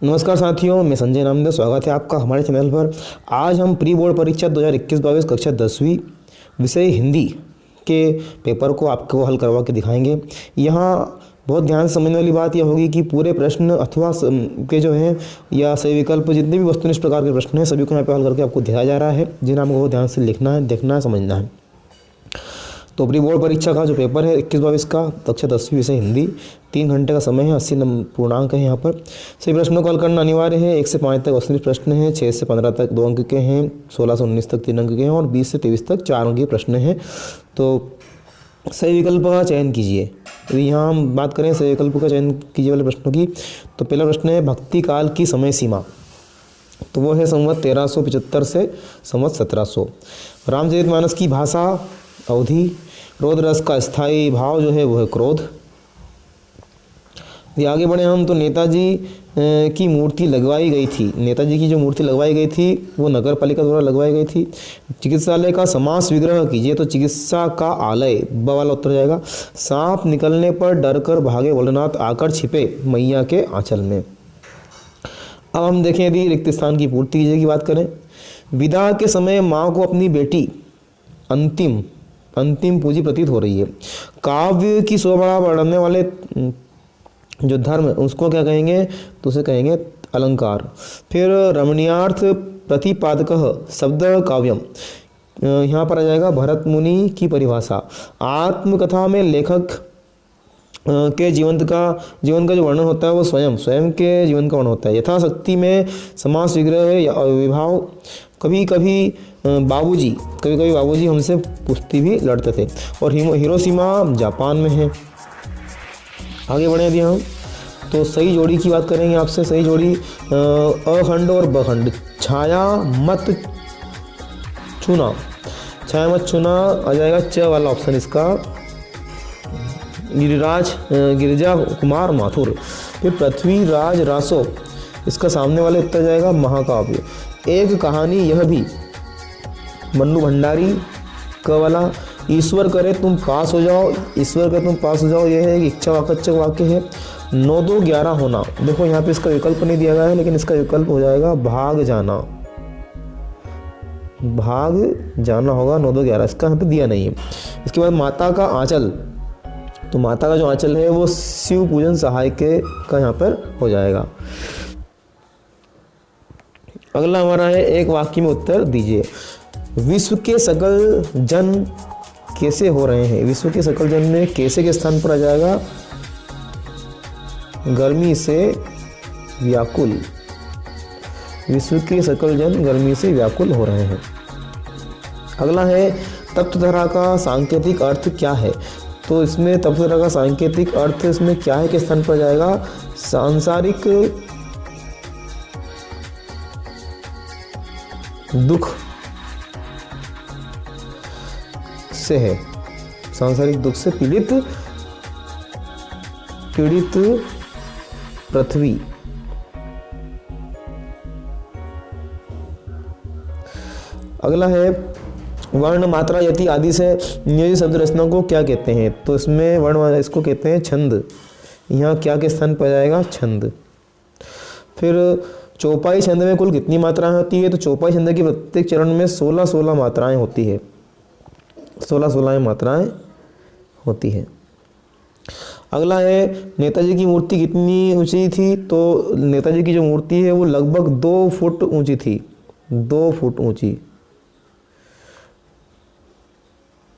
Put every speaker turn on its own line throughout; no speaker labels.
नमस्कार साथियों, मैं संजय नामदेव। स्वागत है आपका हमारे चैनल पर। आज हम प्री बोर्ड परीक्षा 2021-22 कक्षा 10वीं विषय हिंदी के पेपर को आपको हल करवा के दिखाएंगे। यहाँ बहुत ध्यान से समझने वाली बात यह होगी कि पूरे प्रश्न अथवा के जो हैं या सही विकल्प जितने भी वस्तुनिष्ठ प्रकार के प्रश्न हैं सभी को यहाँ पे हल करके आपको दिखाया जा रहा है, जिन्हें आपको बहुत ध्यान से लिखना है, देखना है, समझना है। तो प्री बोर्ड परीक्षा का जो पेपर है 21-22 का कक्षा 10वीं विषय हिंदी, 3 घंटे का समय है, 80 पूर्णांक है। यहाँ पर सभी प्रश्नों को हल करना अनिवार्य है। 1 से 5 तक वस्तुनिष्ठ प्रश्न हैं, 6 से 15 तक 2 अंक के हैं, 16 से 19 तक 3 अंक के हैं और 20 से 23 तक 4 अंक के प्रश्न हैं। तो सही विकल्प का चयन कीजिए। यदि यहाँ हम बात करें सही विकल्प का चयन कीजिए वाले प्रश्नों की, तो पहला प्रश्न है भक्ति काल की समय सीमा, तो वो है संवत 1375 से संवत 1700। रामचरितमानस की भाषा अवधि, क्रोध रस का स्थायी भाव जो है वो है क्रोध। ये आगे बढ़े हम तो नेताजी की मूर्ति लगवाई गई थी। नेताजी की जो मूर्ति लगवाई गई थी वो नगर पालिका द्वारा लगवाई गई थी। चिकित्सालय का समास विग्रह कीजिए, तो चिकित्सा का आलय ब वाला उत्तर जाएगा। सांप निकलने पर डरकर भागे भोलेनाथ, आकर छिपे मैया के आंचल में। अब हम देखें यदि रिक्त स्थान की पूर्ति कीजिए की बात करें। विदा के समय माँ को अपनी बेटी अंतिम पूंजी प्रतीत हो रही है। काव्य की शोभा बढ़ाने वाले जो धर्म उसको क्या कहेंगे, तो उसे कहेंगे अलंकार। फिर रमणीयार्थ प्रतिपादक शब्द काव्यम, यहाँ पर आ जाएगा भरत मुनि की परिभाषा। आत्मकथा में लेखक के जीवन का जो वर्णन होता है वो स्वयं के जीवन का वर्णन होता है। यथाशक्ति में समास विग्रह या विभाव। कभी कभी बाबूजी हमसे कुश्ती भी लड़ते थे। और हिरोशिमा जापान में है। आगे बढ़े यदि हम तो सही जोड़ी की बात करेंगे आपसे। सही जोड़ी अखंड और बखंड। छाया मत छूना आ जाएगा च वाला ऑप्शन इसका। गिरिजा कुमार माथुर। फिर पृथ्वी राज रासो, इसका सामने वाले उत्तर जाएगा महाकाव्य। एक कहानी यह भी, मन्नू भंडारी क वाला। ईश्वर करे तुम पास हो जाओ, यह है इच्छा वाकचक वाक्य है। 9 2 11 होना, देखो यहाँ पे इसका विकल्प नहीं दिया गया है, लेकिन इसका विकल्प हो जाएगा भाग जाना होगा। 9 2 11 इसका यहाँ पे दिया नहीं है। इसके बाद माता का आंचल, तो माता का जो आंचल है वो शिव पूजन सहाय का यहाँ पर हो जाएगा। अगला हमारा है एक वाक्य में उत्तर दीजिए। विश्व के सकल जन कैसे हो रहे हैं। विश्व के सकल जन में कैसे के स्थान पर आ जाएगा गर्मी से व्याकुल। विश्व के सकल जन गर्मी से व्याकुल हो रहे हैं। अगला है तप्तधरा का सांकेतिक अर्थ क्या है, तो इसमें तप्तधरा का सांकेतिक अर्थ इसमें क्या है के स्थान पर जाएगा सांसारिक दुख से है। सांसारिक दुख से पीड़ित पृथ्वी। अगला है वर्ण मात्रा यति आदि से नियोजित शब्द रचना को क्या कहते हैं, तो इसमें वर्ण इसको कहते हैं छंद। यहाँ क्या के स्थान पर जाएगा छंद। फिर चौपाई छंद में कुल कितनी मात्राएं होती है, तो चौपाई छंद की प्रत्येक चरण में 16 मात्राएं होती है। 16 मात्राएं होती है। अगला है नेताजी की मूर्ति कितनी ऊंची थी, तो नेताजी की जो मूर्ति है वो लगभग 2 फुट ऊंची थी। 2 फुट ऊंची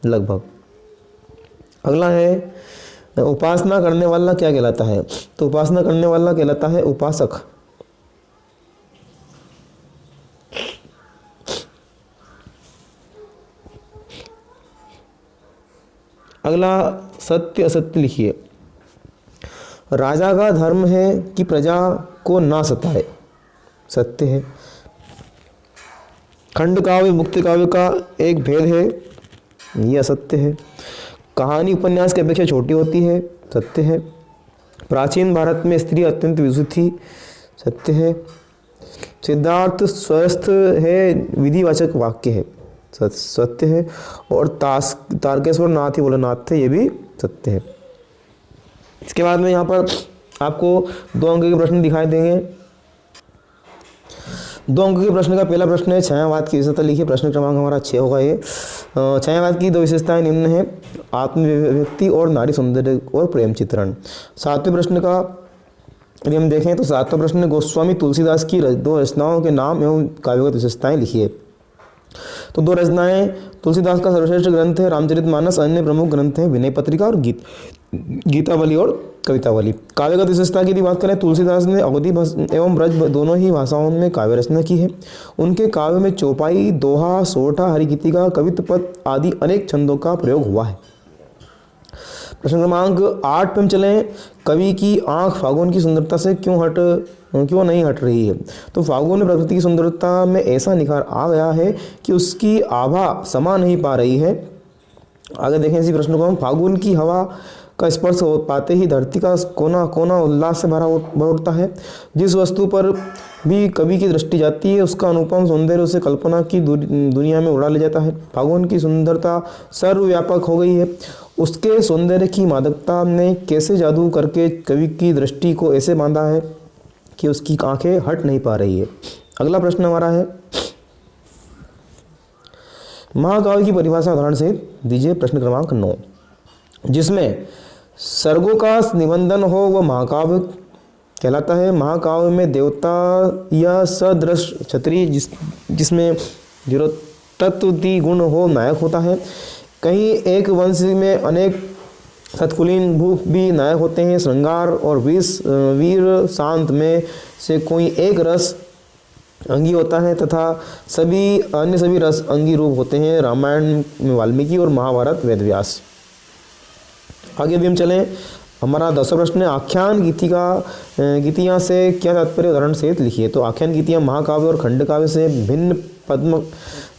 लगभग। अगला है उपासना करने वाला क्या कहलाता है, तो उपासना करने वाला कहलाता है उपासक। अगला सत्य असत्य लिखिए। राजा का धर्म है कि प्रजा को ना सताए, सत्य है। खंड काव्य मुक्त काव्य का एक भेद है, यह असत्य है। कहानी उपन्यास की अपेक्षा छोटी होती है, सत्य है। प्राचीन भारत में स्त्री अत्यंत विशुद्ध थी, सत्य है। सिद्धार्थ स्वस्थ है विधिवाचक वाक्य है, सत्य है। और तारकेश्वर नाथ ही भोलेनाथ थे, ये भी सत्य है। इसके बाद में यहाँ पर आपको 2 अंक के प्रश्न दिखाई देंगे। 2 अंक के प्रश्न का पहला प्रश्न है, छायावाद की विशेषता लिखिए। प्रश्न क्रमांक हमारा 6 होगा ये। छायावाद की 2 विशेषताएं निम्न है, आत्मव्यक्ति और नारी सौंदर्य और प्रेम चित्रण। 7वें प्रश्न का यदि हम देखें तो 7वां प्रश्न है, गोस्वामी तुलसीदास की 2 रचनाओं के नाम एवं काव्यगत विशेषताएं लिखिए। तो 2 रचनाएं, तुलसीदास का सर्वश्रेष्ठ ग्रंथ है रामचरितमानस, अन्य प्रमुख ग्रंथ हैं विनय पत्रिका और गीतावली और कवितावली। काव्यगत विशेषता की यदि बात करें, तुलसीदास ने अवधी एवं ब्रज दोनों ही भाषाओं में काव्य रचना की है। उनके काव्य में चौपाई, दोहा, सोरठा, हरिगीतिका, कवित्व पद आदि अनेक छंदों का प्रयोग हुआ है। प्रश्न क्रमांक 8 पे हम चलें, कवि की आंख फागुन की सुंदरता से क्यों नहीं हट रही है। तो फागुन में प्रकृति की सुंदरता में ऐसा निखार आ गया है कि उसकी आभा समा नहीं पा रही है। आगे देखें इसी प्रश्न को हम, फागुन की हवा का स्पर्श हो पाते ही धरती का कोना कोना उल्लास से भर उठता है। जिस वस्तु पर भी कवि की दृष्टि जाती है उसका अनुपम सौंदर्य उसे कल्पना की दुनिया में उड़ा ले जाता है। फागुन की सुंदरता सर्वव्यापक हो गई है। उसके सौंदर्य की मादकता ने कैसे जादू करके कवि की दृष्टि को ऐसे बांधा है कि उसकी आंखें हट नहीं पा रही है। अगला प्रश्न हमारा है, महाकाव्य की परिभाषा उदाहरण से दीजिए। प्रश्न क्रमांक 9, जिसमें सर्गों का निबंधन हो वह महाकाव्य कहलाता है। महाकाव्य में देवता या सदृश क्षत्रिय जिसमें तत्वती गुण हो नायक होता है। कहीं एक वंश में अनेक सत्कुलीन भूप भी नायक होते हैं। श्रृंगार और वीर शांत में से कोई एक रस अंगी होता है तथा सभी रस अंगी रूप होते हैं। रामायण में वाल्मीकि और महाभारत वेदव्यास। आगे भी हम चलें, हमारा 10वां प्रश्न है, आख्यान गीतियाँ से क्या तात्पर्य उदाहरण सहित लिखिए। तो आख्यान गीतियाँ महाकाव्य और खंड काव्य से भिन्न पद्म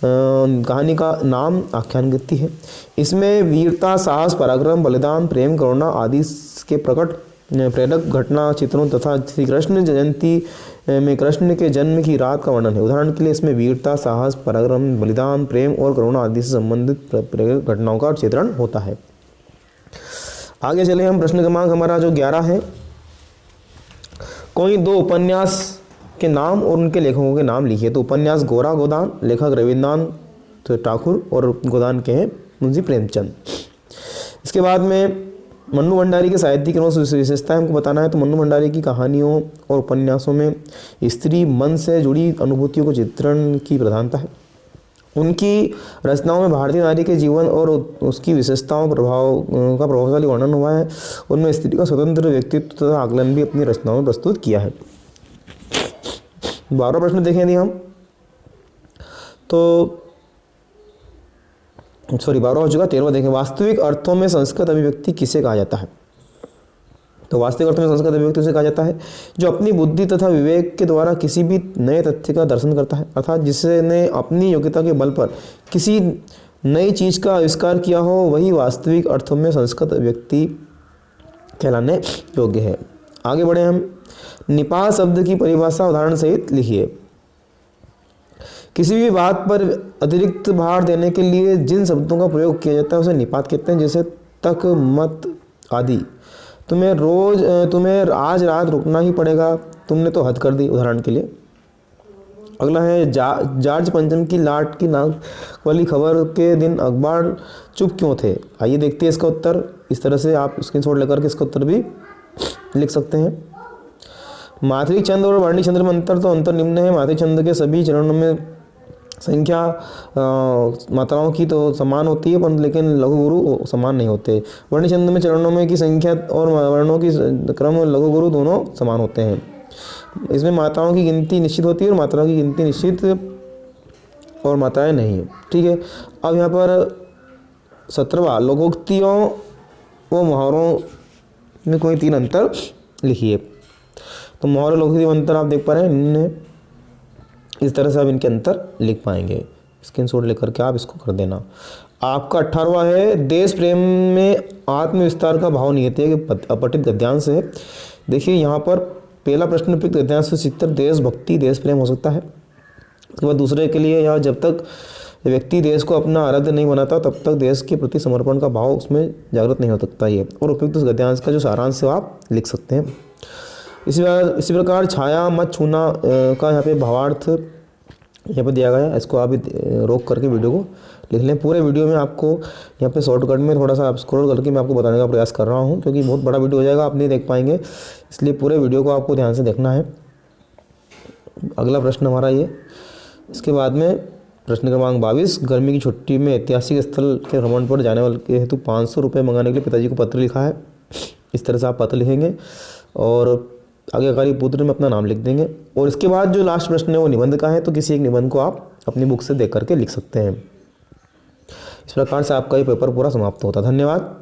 कहानी का नाम आख्यान गीति है। इसमें वीरता, साहस, पराक्रम, बलिदान, प्रेम, करुणा आदि के प्रेरक घटना चित्रों तथा श्री कृष्ण जयंती में कृष्ण के जन्म की रात का वर्णन है। उदाहरण के लिए इसमें वीरता, साहस, पराक्रम, बलिदान, प्रेम और करुणा आदि से संबंधित प्रेरक घटनाओं का चित्रण होता है। आगे चले हम, प्रश्न क्रमांक हमारा जो 11 है, कोई 2 उपन्यास के नाम और उनके लेखकों के नाम लिखिए। तो उपन्यास गोरा गोदान, लेखक रविन्द्रनाथ ठाकुर और गोदान के हैं मुंशी प्रेमचंद। इसके बाद में मन्नू भंडारी के साहित्यिक विशेषताएं हमको बताना है। तो मन्नू भंडारी की कहानियों और उपन्यासों में स्त्री मन से जुड़ी अनुभूतियों को चित्रण की प्रधानता है। उनकी रचनाओं में भारतीय नारी के जीवन और उसकी विशेषताओं का प्रभावशाली वर्णन हुआ है। उनमें स्त्री का स्वतंत्र व्यक्तित्व तथा आकलन भी अपनी रचनाओं में प्रस्तुत किया है। 12वां प्रश्न देखें यदि हम, तो 12वां हो चुका, 13वां देखें, वास्तविक अर्थों में संस्कृत अभिव्यक्ति किसे कहा जाता है। तो वास्तविक अर्थों में संस्कृत अभिव्यक्ति उसे कहा जाता है जो अपनी बुद्धि तथा विवेक के द्वारा किसी भी नए तथ्य का दर्शन करता है, अर्थात जिसने अपनी योग्यता के बल पर किसी नई चीज का आविष्कार किया हो, वही वास्तविक अर्थों में संस्कृत अभिव्यक्ति कहलाने योग्य है। आगे बढ़े हम, निपात शब्द की परिभाषा उदाहरण सहित लिखिए। किसी भी बात पर अतिरिक्त भार देने के लिए जिन शब्दों का प्रयोग किया जाता है उसे निपात कहते हैं, जैसे तक, मत आदि। तुम्हें आज रात रुकना ही पड़ेगा, तुमने तो हद कर दी, उदाहरण के लिए। अगला है, जॉर्ज पंचम की लाट की नाक वाली खबर के दिन अखबार चुप क्यों थे। आइए देखते हैं इसका उत्तर। इस तरह से आप स्क्रीनशॉट लेकर के इसका उत्तर भी लिख सकते हैं। मात्रिक छंद और वर्णिक छंद में अंतर, तो अंतर निम्न है। मात्रिक छंद के सभी चरणों में संख्या मात्राओं की तो समान होती है, परंतु लेकिन लघु गुरु समान नहीं होते। वर्णिक छंद में चरणों में की संख्या और वर्णों की क्रम लघु गुरु दोनों समान होते हैं। इसमें मात्राओं की गिनती निश्चित होती है और मात्राओं की गिनती निश्चित और मात्राएं नहीं है। ठीक है, अब यहाँ पर 17वां, लोकोक्तियों व मुहावरों में कोई 3 अंतर लिखिए। तो मुहावरे लोकोक्ति में अंतर आप देख पा रहे हैं, इस तरह से आप इनके अंतर लिख पाएंगे। स्क्रीनशॉट लेकर के आप इसको कर देना। आपका 18वां है, देश प्रेम में आत्मविस्तार का भाव निहित है, अपठित गद्यांश है। देखिए यहाँ पर पहला प्रश्न उपयुक्त गद्यांश से चित्तर देश भक्ति, देश प्रेम हो सकता है। उसके बाद दूसरे के लिए, यहाँ जब तक व्यक्ति देश को अपना आराध्य नहीं बनाता तब तक देश के प्रति समर्पण का भाव उसमें जागृत नहीं हो सकता है। और उपयुक्त गद्यांश का जो सारांश है आप लिख सकते हैं। इसी प्रकार छाया मत छूना का यहाँ पे भावार्थ यहाँ पे दिया गया है, इसको आप रोक करके वीडियो को लिख लें। पूरे वीडियो में आपको यहाँ पे शॉर्टकट में थोड़ा सा आप स्क्रॉल करके मैं आपको बताने का प्रयास कर रहा हूँ, क्योंकि बहुत बड़ा वीडियो हो जाएगा, आप नहीं देख पाएंगे, इसलिए पूरे वीडियो को आपको ध्यान से देखना है। अगला प्रश्न हमारा ये, इसके बाद में प्रश्न क्रमांक 22, गर्मी की छुट्टी में ऐतिहासिक स्थल के भ्रमण पर जाने वाले के हेतु 500 रुपये मंगाने के लिए पिताजी को पत्र लिखा है। इस तरह से आप पत्र लिखेंगे और आज्ञाकारी पुत्र में अपना नाम लिख देंगे। और इसके बाद जो लास्ट प्रश्न है वो निबंध का है, तो किसी एक निबंध को आप अपनी बुक से देख करके लिख सकते हैं। इस प्रकार से आपका ये पेपर पूरा समाप्त होता है। धन्यवाद।